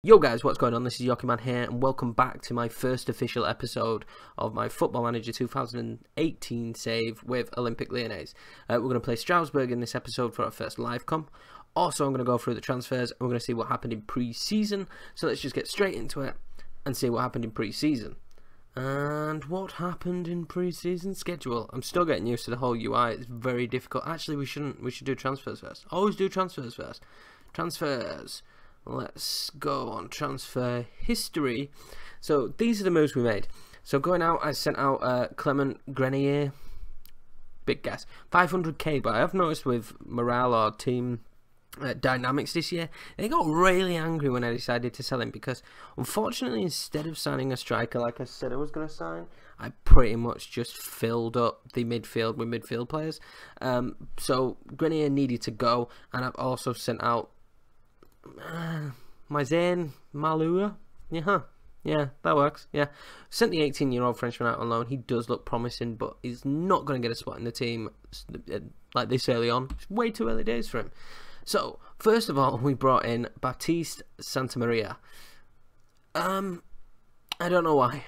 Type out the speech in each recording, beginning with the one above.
Yo guys, what's going on? This is Yokiman here, and welcome back to my first official episode of my Football Manager 2018 save with Olympic Lyonnais. We're going to play Strasbourg in this episode for our first live comp. Also, I'm going to go through the transfers, and we're going to see what happened in pre-season. So let's just get straight into it and see what happened in pre-season. And what happened in pre-season schedule? I'm still getting used to the whole UI. It's very difficult. Actually, we should do transfers first. Always do transfers first. Transfers. Let's go on transfer history. So these are the moves we made. So going out, I sent out Clement Grenier. Big guess, 500k. But I have noticed with morale or team dynamics this year, they got really angry when I decided to sell him, because unfortunately, instead of signing a striker like I said I was going to sign, I pretty much just filled up the midfield with midfield players. So Grenier needed to go, and I've also sent out Mazen Malua. Yeah, that works. Yeah, sent the 18-year-old Frenchman out on loan. He does look promising, but he's not going to get a spot in the team like this early on. It's way too early days for him. So first of all, we brought in Baptiste Santamaria. I don't know why.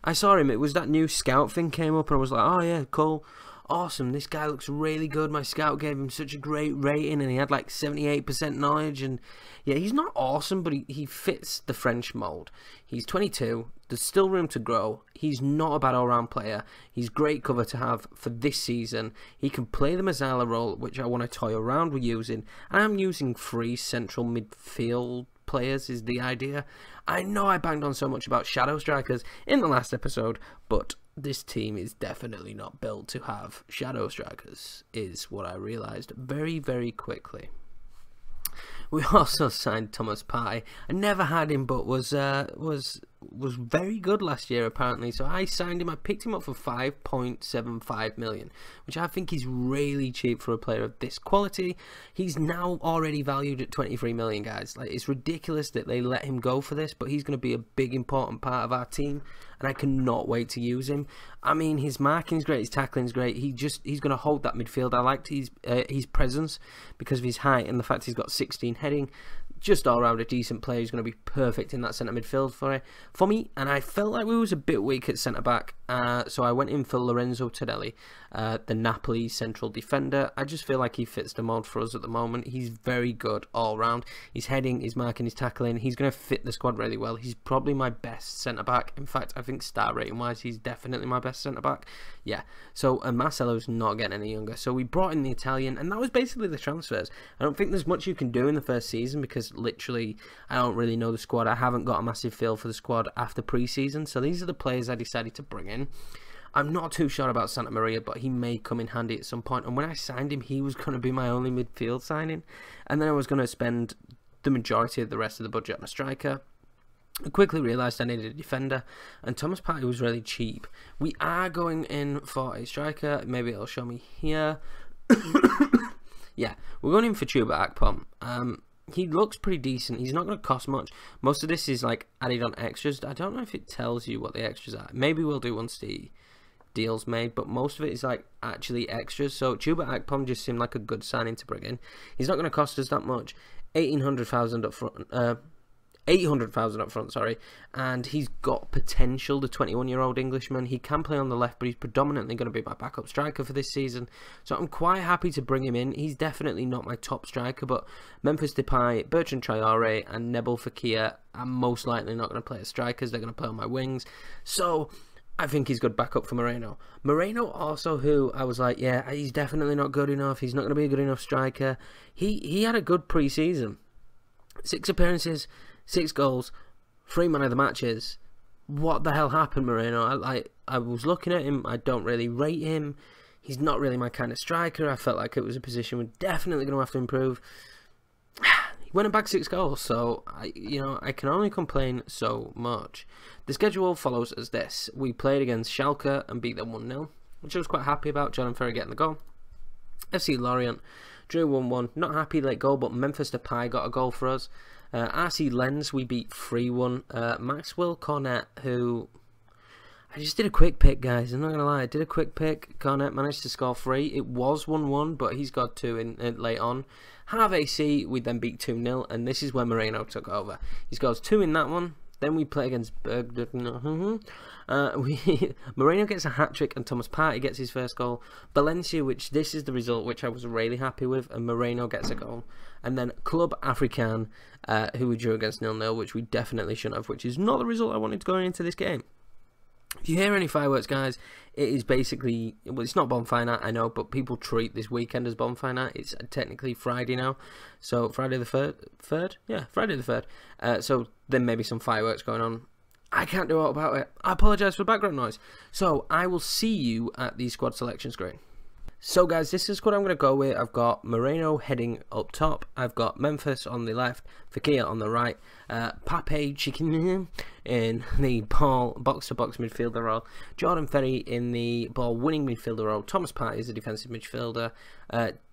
I saw him. It was that new scout thing came up, and I was like, oh yeah, cool. Awesome, this guy looks really good. My scout gave him such a great rating, and he had like 78% knowledge. And yeah, he's not awesome, but he fits the French mold. He's 22, there's still room to grow. He's not a bad all-round player. He's great cover to have for this season. He can play the Mazzala role, which I want to toy around with using. And I'm using free central midfield players is the idea. I know I banged on so much about shadow strikers in the last episode, but this team is definitely not built to have shadow strikers, is what I realised very, very quickly. We also signed Thomas Partey. I never had him, but was very good last year apparently. So I signed him. I picked him up for 5.75 million, which I think is really cheap for a player of this quality. He's now already valued at 23 million, guys. Like, it's ridiculous that they let him go for this, but he's going to be a big important part of our team, and I cannot wait to use him. I mean, his marking's great, his tackling's great. He's going to hold that midfield. I liked his presence because of his height and the fact he's got 16 heading. Just all around a decent player. He's going to be perfect in that centre midfield for me. And I felt like we was a bit weak at centre back, so I went in for Lorenzo Tonelli, the Napoli central defender. I just feel like he fits the mold for us at the moment. He's very good all round. His heading, his marking, his tackling. He's going to fit the squad really well. He's probably my best centre back. In fact, I think star rating wise, he's definitely my best centre back. Yeah. So Marcelo's not getting any younger. So we brought in the Italian, and that was basically the transfers. I don't think there's much you can do in the first season because literally I don't really know the squad. I haven't got a massive feel for the squad after pre-season, so these are the players I decided to bring in. I'm not too sure about Santa Maria, but he may come in handy at some point. And when I signed him, he was going to be my only midfield signing, and then I was going to spend the majority of the rest of the budget on a striker. I quickly realised I needed a defender, and Thomas Partey was really cheap. We are going in for a striker. Maybe it'll show me here. Yeah, we're going in for Chuba Akpom. He looks pretty decent. He's not going to cost much. Most of this is like added on extras. I don't know if it tells you what the extras are. Maybe we'll do once the deal's made, but most of it is like actually extras. So Chuba Akpom just seemed like a good signing to bring in. He's not going to cost us that much. 800,000 up front. 800,000 up front, sorry, and he's got potential, the 21-year-old Englishman. He can play on the left, but he's predominantly going to be my backup striker for this season, so I'm quite happy to bring him in. He's definitely not my top striker, but Memphis Depay, Bertrand Traore, and Nebel Fekir are most likely not going to play as strikers. They're going to play on my wings, so I think he's good backup for Moreno. Moreno also, who I was like, yeah, he's definitely not good enough. He's not going to be a good enough striker. He had a good pre-season. 6 appearances, 6 goals, 3 man of the matches. What the hell happened, Moreno? I was looking at him. I don't really rate him. He's not really my kind of striker. I felt like it was a position we're definitely going to have to improve. He went and bagged 6 goals, so I can only complain so much. The schedule follows as this. We played against Schalke and beat them 1-0, which I was quite happy about. John Ferry getting the goal. FC Lorient drew 1-1. Not happy late goal, but Memphis Depay got a goal for us. RC Lens, we beat 3-1. Maxwell Cornet, who I just did a quick pick, guys. I'm not going to lie. I did a quick pick. Garnett managed to score 3. It was 1-1, but he's got 2 in late on. Have AC, we then beat 2-0, and this is where Moreno took over. He scores 2 in that one. Then we play against Moreno gets a hat-trick, and Thomas Partey gets his first goal. Valencia, which this is the result which I was really happy with, and Moreno gets a goal. And then Club African, who we drew against 0-0, which we definitely shouldn't have, which is not the result I wanted going into this game. If you hear any fireworks, guys, it is basically, well, it's not bonfire night, I know, but people treat this weekend as bonfire night. It's technically Friday now, so Friday the 3rd? Yeah, Friday the 3rd. So there may be some fireworks going on. I can't do all about it. I apologise for the background noise. So I will see you at the squad selection screen. So guys, this is what I'm going to go with. I've got Moreno heading up top. I've got Memphis on the left, Fekir on the right, Pape Chicken in the box-to-box midfielder role, Jordan Ferry in the ball-winning midfielder role, Thomas Partey is a defensive midfielder,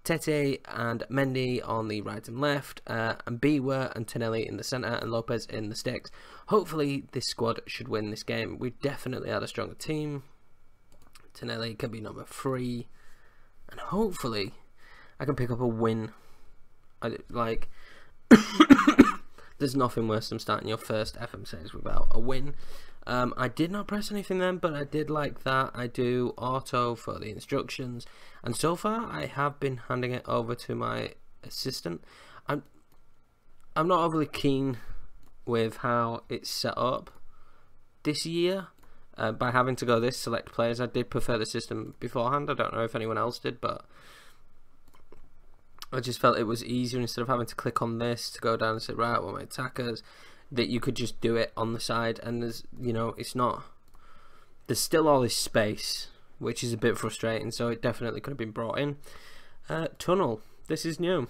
Tete and Mendy on the right and left, and Biwa and Tonelli in the centre, and Lopez in the sticks. Hopefully this squad should win this game. We definitely had a stronger team. Tonelli can be number 3. And hopefully, I can pick up a win. There's nothing worse than starting your first FM series without a win. I did not press anything then, but I did like that. I do auto for the instructions. And so far, I have been handing it over to my assistant. I'm not overly keen with how it's set up this year. By having to go this select players. I did prefer the system beforehand. I don't know if anyone else did, but I just felt it was easier instead of having to click on this to go down and say, right, well, my attackers, that you could just do it on the side. And there's, you know, it's not, there's still all this space, which is a bit frustrating. So it definitely could have been brought in. Tunnel, this is new.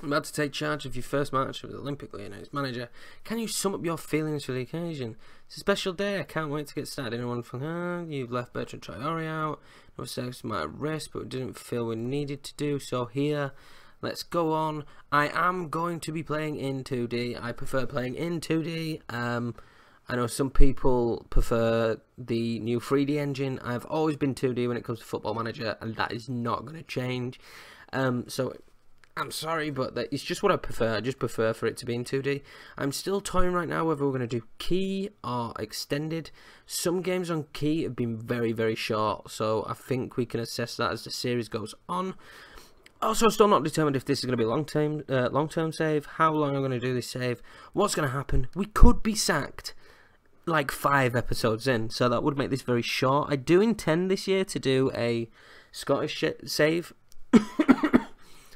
I'm about to take charge of your first match with Olympic Lyon as manager. Can you sum up your feelings for the occasion? It's a special day. I can't wait to get started. Anyone from you've left Bertrand Traore out. No mistakes my wrist, but didn't feel we needed to do so here. Let's go on. I am going to be playing in 2D. I prefer playing in 2D. I know some people prefer the new 3D engine. I've always been 2D when it comes to Football Manager, and that is not going to change. So I'm sorry, but it's just what I prefer. I just prefer for it to be in 2D. I'm still toying right now whether we're going to do key or extended. Some games on key have been very, very short, so I think we can assess that as the series goes on. Also, still not determined if this is going to be a long-term save, how long I'm going to do this save, what's going to happen. We could be sacked like 5 episodes in, so that would make this very short. I do intend this year to do a Scottish save.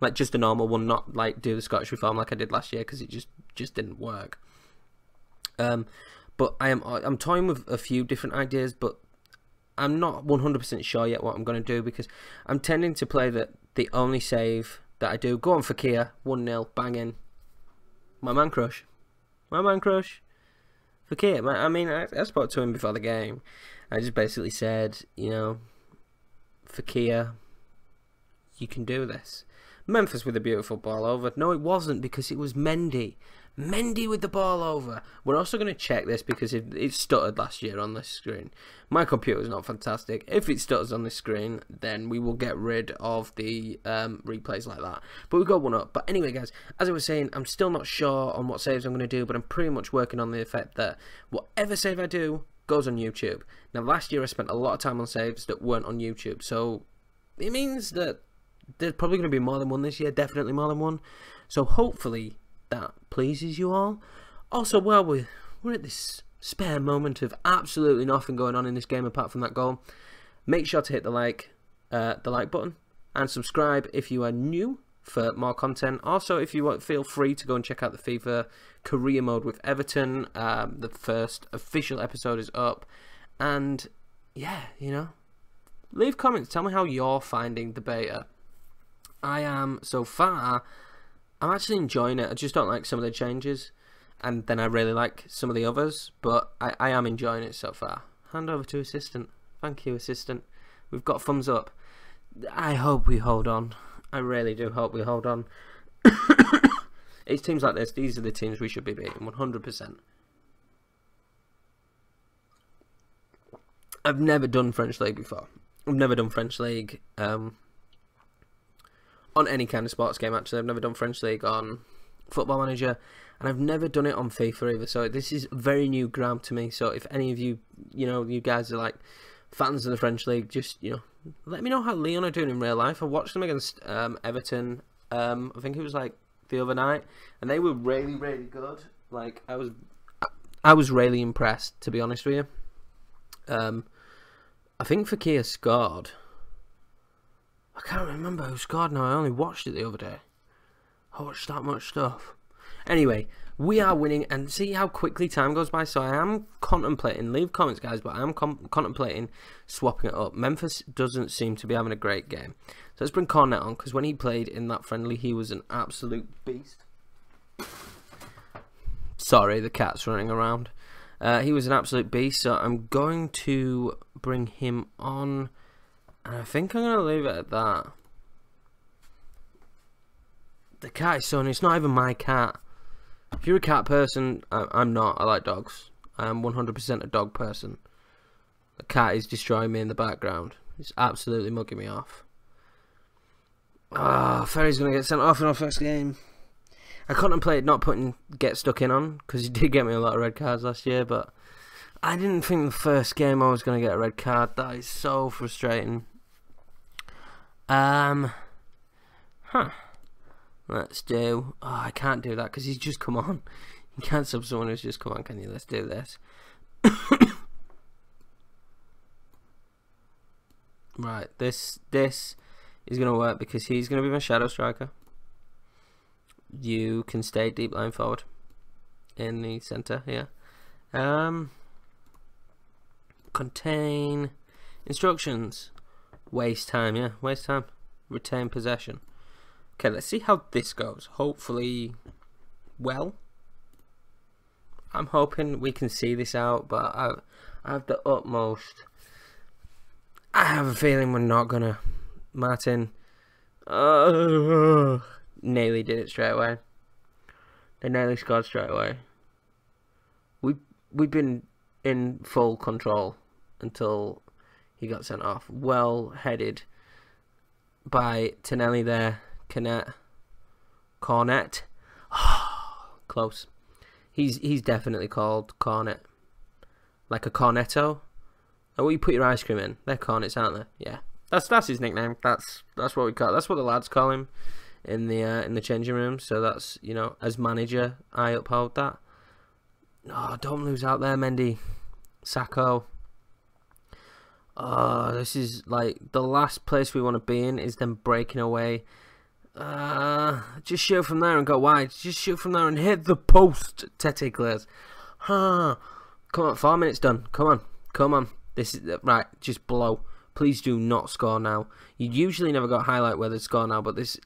Like just a normal one, not like do the Scottish Reform like I did last year, because it just didn't work. But I'm toying with a few different ideas, but I'm not 100% sure yet what I'm going to do, because I'm tending to play the only save that I do. Go on Fekir, 1-0, bang in. My man crush. Fekir, I mean, I spoke to him before the game. I just basically said, you know, Fekir, you can do this. Memphis with a beautiful ball over. No, it wasn't, because it was Mendy. Mendy with the ball over. We're also going to check this because it stuttered last year on this screen. My computer is not fantastic. If it stutters on this screen, then we will get rid of the replays like that. But we've got one up. But anyway, guys, as I was saying, I'm still not sure on what saves I'm going to do, but I'm pretty much working on the effect that whatever save I do goes on YouTube. Now, last year I spent a lot of time on saves that weren't on YouTube, so it means that there's probably going to be more than one this year, definitely more than one. So hopefully that pleases you all. Also, while we're at this spare moment of absolutely nothing going on in this game apart from that goal, make sure to hit the like button and subscribe if you are new for more content. Also, if you want, feel free to go and check out the FIFA career mode with Everton. The first official episode is up, and yeah, you know, leave comments. Tell me how you're finding the beta. I am, so far, I'm actually enjoying it. I just don't like some of the changes, and then I really like some of the others, but I am enjoying it so far. Hand over to assistant. Thank you, assistant. We've got thumbs up. I hope we hold on. I really do hope we hold on. It's teams like this, these are the teams we should be beating, 100%. I've never done French League before. I've never done French League on any kind of sports game, actually. I've never done French League on Football Manager, and I've never done it on FIFA either. So this is very new ground to me. So if any of you, you guys are like fans of the French League, just, let me know how Lyon are doing in real life. I watched them against Everton, I think it was like the other night, and they were really, really good. Like, I was really impressed, to be honest with you. I think Fekir scored. I can't remember who scored now. I only watched it the other day. I watched that much stuff. Anyway, we are winning, and see how quickly time goes by. So I am contemplating, leave comments guys, but I am contemplating swapping it up. Memphis doesn't seem to be having a great game. So let's bring Cornet on, because when he played in that friendly, he was an absolute beast. Sorry, the cat's running around. He was an absolute beast, so I'm going to bring him on, and I think I'm going to leave it at that. The cat is so, it's not even my cat. If you're a cat person, I'm not. I like dogs. I am 100% a dog person. The cat is destroying me in the background. It's absolutely mugging me off. Ferry's going to get sent off in our first game. I contemplated not putting Get Stuck In on, because he did get me a lot of red cards last year, but I didn't think the first game I was going to get a red card. That is so frustrating. Let's do... Oh, I can't do that, because he's just come on. You can't sub someone who's just come on, can you? Let's do this. Right, this is going to work, because he's going to be my shadow striker. You can stay deep line forward in the centre here. Contain instructions. Waste time, yeah, waste time. Retain possession. Okay, let's see how this goes. Hopefully, well. I'm hoping we can see this out, but I have the utmost. I have a feeling we're not gonna. Martin. Nearly did it straight away. They nearly scored straight away. We've been in full control until he got sent off. Well headed by Tonelli there. Cornet. Close. He's definitely called Cornet. Like a cornetto. Oh, what you put your ice cream in. They're cornets, aren't they? Yeah. That's his nickname. That's what we call. That's what the lads call him in the changing room. So that's, as manager, I uphold that. Oh, don't lose out there, Mendy. Sacco. Oh, this is like the last place we want to be in is them breaking away. Just shoot from there and go wide. Just shoot from there and hit the post. Tete clears. Come on, 4 minutes done. Come on. This is right. Just blow. Please do not score now. You usually never got highlight where they score now, but this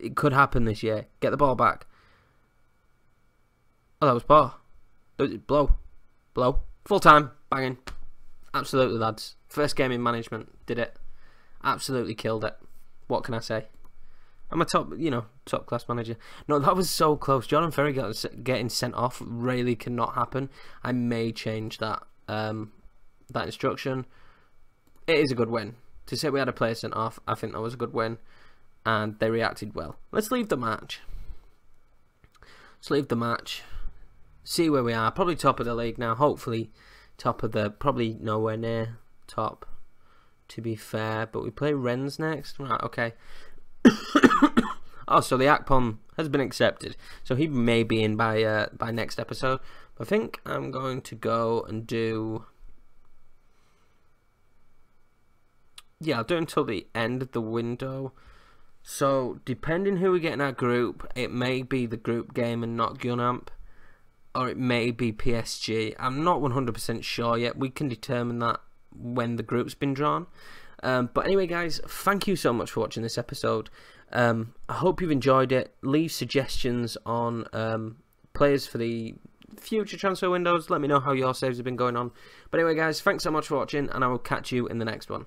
it could happen this year. Get the ball back. Oh, that was poor. Blow. Full time. Banging. Absolutely, lads. First game in management. Did it. Absolutely killed it. What can I say? I'm a top class manager. No, that was so close. John and Ferry getting sent off really cannot happen. I may change that that instruction. It is a good win. To say we had a player sent off, I think that was a good win. And they reacted well. Let's leave the match. See where we are. Probably top of the league now. Hopefully top of the... Probably nowhere near top, to be fair. But we play Rennes next. Right, okay. Oh, so the Akpom has been accepted. So he may be in by next episode. But I think I'm going to go and do... Yeah, I'll do it until the end of the window. So, depending who we get in our group, it may be the group game and not Gunamp. Or it may be PSG. I'm not 100% sure yet. We can determine that when the group's been drawn. But anyway, guys, thank you so much for watching this episode. I hope you've enjoyed it. Leave suggestions on players for the future transfer windows. Let me know how your saves have been going on. But anyway, guys, thanks so much for watching, and I will catch you in the next one.